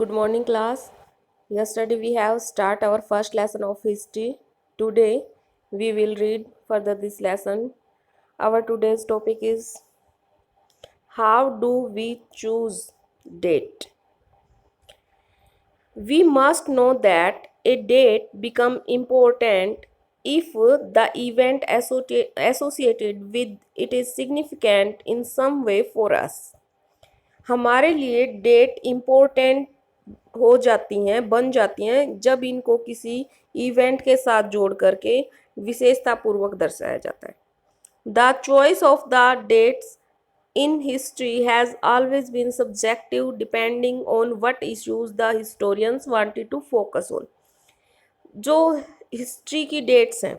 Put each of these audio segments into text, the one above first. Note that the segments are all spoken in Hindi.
Good morning, class. Yesterday we have start our first lesson of history. Today we will read further this lesson. Our today's topic is how do we choose date? We must know that a date become important if the event associated with it is significant in some way for us. हमारे लिए डेट इम्पोर्टेंट हो जाती हैं, बन जाती हैं जब इनको किसी इवेंट के साथ जोड़ करके विशेषता पूर्वक दर्शाया जाता है. The choice of the dates in history has always been subjective depending on what issues the historians wanted to focus on. जो हिस्ट्री की डेट्स हैं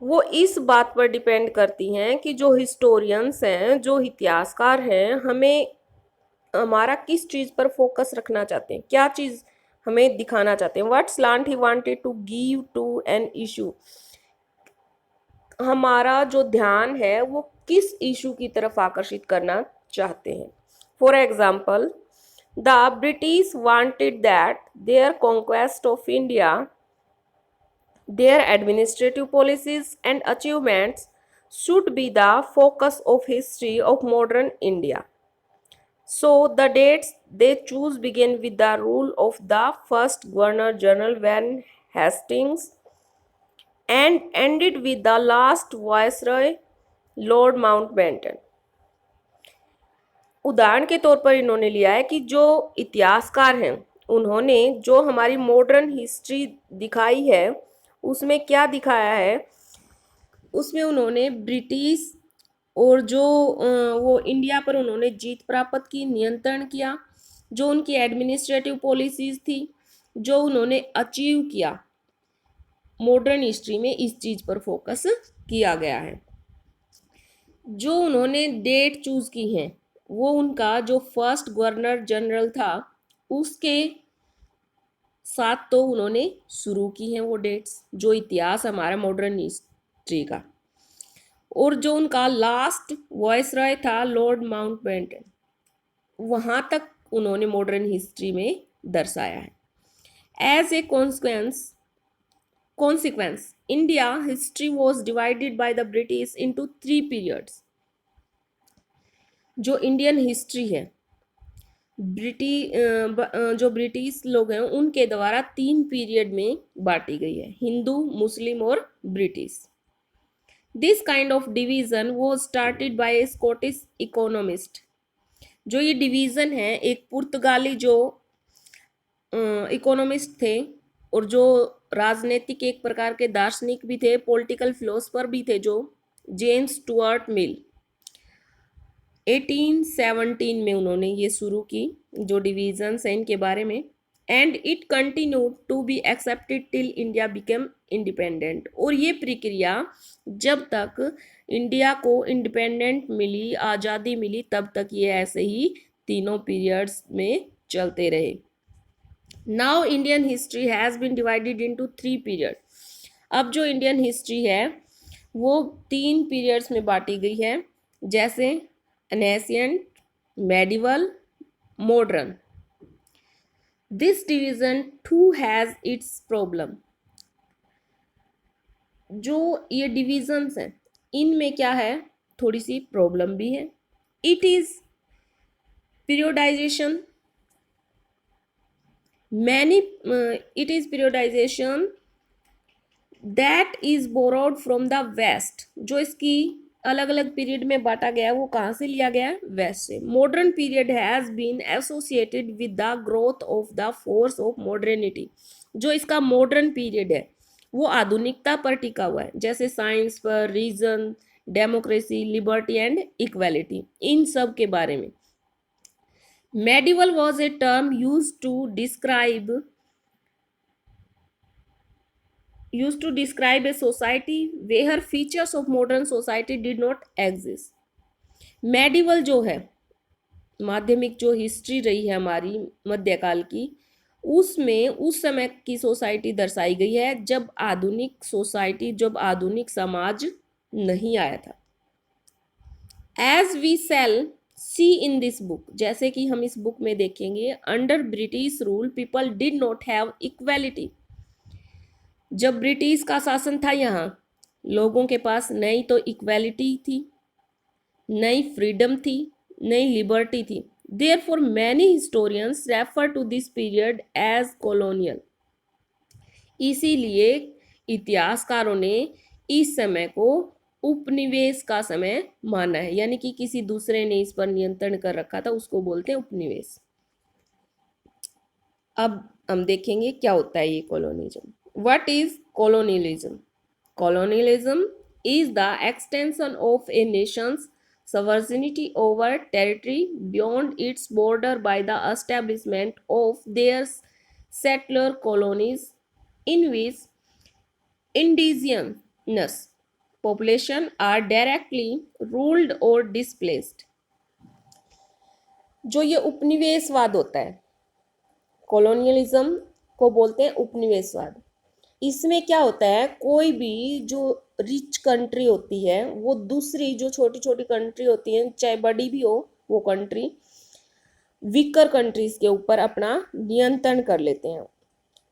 वो इस बात पर डिपेंड करती हैं कि जो हिस्टोरियंस हैं, जो इतिहासकार हैं, हमें हमारा किस चीज़ पर फोकस रखना चाहते हैं, क्या चीज़ हमें दिखाना चाहते हैं. What slant he wanted to give to an issue. हमारा जो ध्यान है वो किस इशू की तरफ आकर्षित करना चाहते हैं. For example, the British wanted that their conquest of India, their administrative policies and achievements should be the focus of history of modern India. So the dates they choose begin with the rule of the first Governor General Van Hastings and ended with the last Viceroy Lord Mountbatten. उदाहरण के तौर पर इन्होंने लिया है कि जो इतिहासकार हैं उन्होंने जो हमारी मॉडर्न हिस्ट्री दिखाई है उसमें क्या दिखाया है, उसमें उन्होंने ब्रिटिश और जो वो इंडिया पर उन्होंने जीत प्राप्त की, नियंत्रण किया, जो उनकी एडमिनिस्ट्रेटिव पॉलिसीज थी, जो उन्होंने अचीव किया, मॉडर्न हिस्ट्री में इस चीज़ पर फोकस किया गया है. जो उन्होंने डेट चूज की है वो उनका जो फर्स्ट गवर्नर जनरल था उसके साथ तो उन्होंने शुरू की हैं वो डेट्स, जो इतिहास हमारा मॉडर्न हिस्ट्री का. और जो उनका लास्ट वॉइसरॉय था लॉर्ड माउंटबेटन, वहाँ तक उन्होंने मॉडर्न हिस्ट्री में दर्शाया है. As a consequence India history was divided by the British into 3 periods. जो इंडियन हिस्ट्री है जो ब्रिटिश लोग हैं उनके द्वारा 3 पीरियड में बांटी गई है, हिंदू, मुस्लिम और British. This kind of division वो started by a Scottish economist. जो ये डिवीजन है एक पुर्तगाली जो इकोनॉमिस्ट थे और जो राजनीतिक एक प्रकार के दार्शनिक भी थे, पॉलिटिकल फिलोसफर भी थे, जो जेम्स स्टुअर्ट मिल 1817 में उन्होंने ये शुरू की जो डिवीजन्स हैं इनके बारे में. And it continued to be accepted till India became independent. और ये प्रक्रिया जब तक इंडिया को इंडिपेंडेंट मिली, आज़ादी मिली, तब तक ये ऐसे ही तीनों पीरियड्स में चलते रहे. Now Indian history has been divided into 3 period. अब जो इंडियन हिस्ट्री है वो 3 पीरियड्स में बांटी गई है, जैसे ancient, medieval, modern. This division too has its problem. जो ये डिविजन्स हैं इनमें क्या है, थोड़ी सी प्रॉब्लम भी है. It is periodization that is borrowed from the west. जो इसकी अलग अलग पीरियड में बांटा गया वो कहाँ से लिया गया, वेस्ट से. Modern period has been associated with the growth of the force of modernity. जो इसका मॉडर्न पीरियड है वो आधुनिकता पर टिका हुआ है, जैसे साइंस पर, reason, democracy, liberty and equality, इन सब के बारे में. Medieval was a term use to describe a society where features of modern society did not exist. Medieval जो है माध्यमिक जो हिस्ट्री रही है हमारी मध्यकाल की, उसमें उस समय की सोसाइटी दर्शाई गई है जब आधुनिक सोसाइटी, जब आधुनिक समाज नहीं आया था. As we see in this book, जैसे कि हम इस बुक में देखेंगे, under British rule people did not have equality. जब ब्रिटिश का शासन था यहाँ, लोगों के पास नई तो इक्वालिटी थी, नई फ्रीडम थी, नई लिबर्टी थी। Therefore many historians refer to this period as colonial. इसीलिए इतिहासकारों ने इस समय को उपनिवेश का समय माना है, यानी कि किसी दूसरे ने इस पर नियंत्रण कर रखा था, उसको बोलते हैं उपनिवेश। अब हम देखेंगे क्या होता है ये colonialism. What is colonialism? Colonialism is the extension of a nation's sovereignty over territory beyond its border by the establishment of their settler colonies in which indigenous population are directly ruled or displaced। जो ये उपनिवेशवाद होता है, कॉलोनियलिज्म को बोलते हैं उपनिवेशवाद। इसमें क्या होता है, कोई भी जो रिच कंट्री होती है वो दूसरी जो छोटी छोटी कंट्री होती हैं, चाहे बड़ी भी हो वो कंट्री, वीकर कंट्रीज के ऊपर अपना नियंत्रण कर लेते हैं,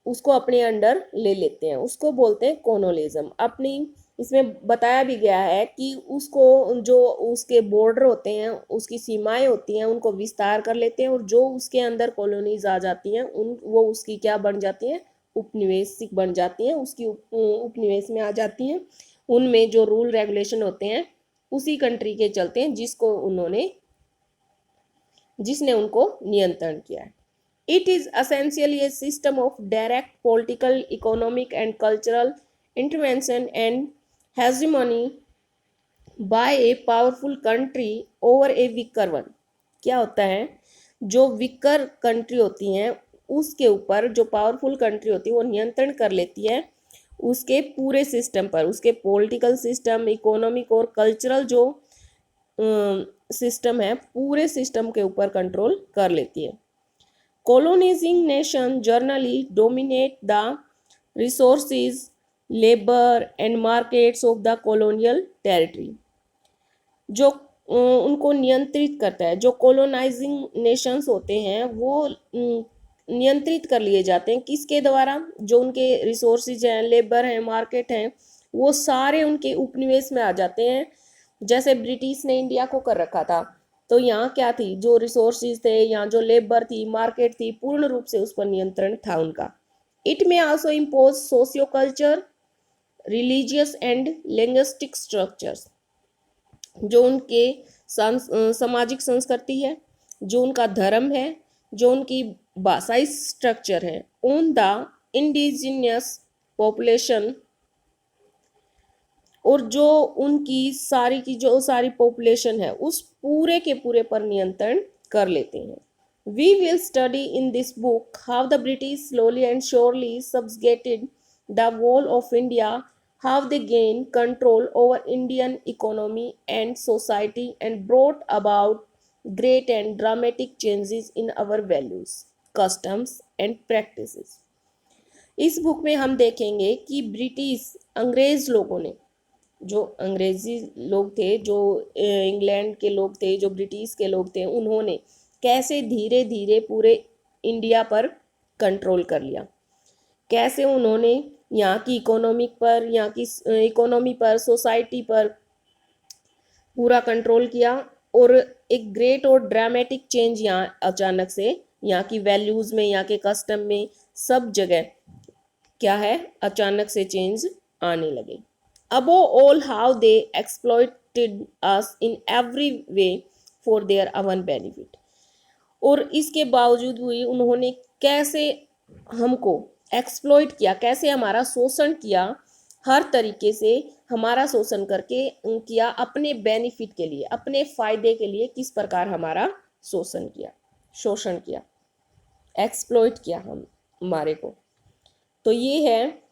उसको अपने अंडर ले लेते हैं, उसको बोलते हैं कॉलोनियलिज्म। अपनी इसमें बताया भी गया है कि उसको जो उसके बॉर्डर होते हैं, उसकी सीमाएं होती हैं, उनको विस्तार कर लेते हैं, और जो उसके अंदर कॉलोनीज आ जाती हैं वो उसकी क्या बन जाती हैं, उपनिवेशिक बन जाती हैं, उसकी उपनिवेश में आ जाती हैं। उनमें जो रूल रेगुलेशन होते हैं उसी कंट्री के चलते हैं जिसने उनको नियंत्रण किया है। It is essentially a system of direct political, economic, and cultural intervention and hegemony by a powerful country over a weaker one। क्या होता है, जो वीकर कंट्री होती हैं उसके ऊपर जो पावरफुल कंट्री होती है वो नियंत्रण कर लेती है उसके पूरे सिस्टम पर, उसके पॉलिटिकल सिस्टम, इकोनॉमिक और कल्चरल जो सिस्टम है, पूरे सिस्टम के ऊपर कंट्रोल कर लेती है। Colonizing nations generally dominate the resources, labor and markets of the colonial territory। जो उनको नियंत्रित करता है, जो कॉलोनाइजिंग नेशंस होते हैं वो नियंत्रित कर लिए जाते हैं किसके द्वारा, जो उनके रिसोर्सेज हैं, लेबर हैं, मार्केट हैं, वो सारे उनके उपनिवेश में आ जाते हैं। जैसे ब्रिटिश ने इंडिया को कर रखा था, तो यहाँ क्या थी, जो रिसोर्सेज थे, यहाँ जो लेबर थी, मार्केट थी, पूर्ण रूप से उस पर नियंत्रण था उनका। इट में also impose socio culture, religious and linguistic structures. जो उनके सामाजिक संस्कृति है, जो उनका धर्म है, जो उनकी भाषाई स्ट्रक्चर है, ऑन द इंडिजिनियस पॉपुलेशन, और जो उनकी सारी की जो सारी पॉपुलेशन है उस पूरे के पूरे पर नियंत्रण कर लेते हैं। We will study in this book how the British slowly and surely subjugated the wall of India, how they gain control over Indian economy and society and brought about great and dramatic changes in our values, customs and practices। इस बुक में हम देखेंगे कि ब्रिटिश अंग्रेज लोगों ने, जो अंग्रेजी लोग थे, जो इंग्लैंड के लोग थे, जो ब्रिटिश के लोग थे, उन्होंने कैसे धीरे धीरे पूरे इंडिया पर कंट्रोल कर लिया, कैसे उन्होंने यहाँ की इकोनॉमिक पर, यहाँ की इकोनॉमी पर, सोसाइटी पर पूरा कंट्रोल किया, और एक ग्रेट और ड्रामेटिक चेंज यहाँ अचानक से यहाँ की वैल्यूज़ में, यहाँ के कस्टम में, सब जगह क्या है, अचानक से चेंज आने लगे। Above all, how they exploited us in every way for their own benefit। और इसके बावजूद भी उन्होंने कैसे हमको एक्सप्लॉइट किया, कैसे हमारा शोषण किया, हर तरीके से हमारा शोषण करके किया, अपने बेनिफिट के लिए, अपने फायदे के लिए किस प्रकार हमारा शोषण किया, एक्सप्लॉइट किया हम हमारे को। तो ये है,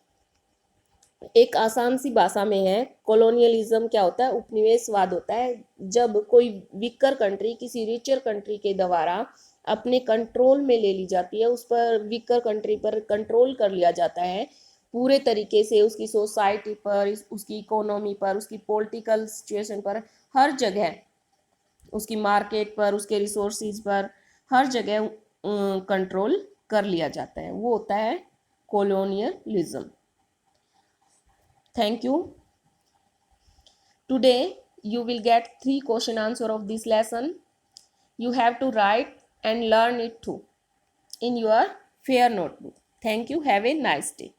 एक आसान सी भाषा में है, कॉलोनियलिज्म क्या होता है, उपनिवेशवाद होता है जब कोई वीकर कंट्री किसी रिचर कंट्री के द्वारा अपने कंट्रोल में ले ली जाती है, उस पर वीकर कंट्री पर कंट्रोल कर लिया जाता है पूरे तरीके से, उसकी सोसाइटी पर, उसकी इकोनॉमी पर, उसकी पॉलिटिकल सिचुएशन पर, हर जगह उसकी मार्केट पर, उसके रिसोर्सिस पर, हर जगह कंट्रोल कर लिया जाता है। वो होता है colonialism. Thank you. Today you will get 3 question answer of this lesson. You have to write and learn it too in your fair notebook. Thank you. Have a nice day.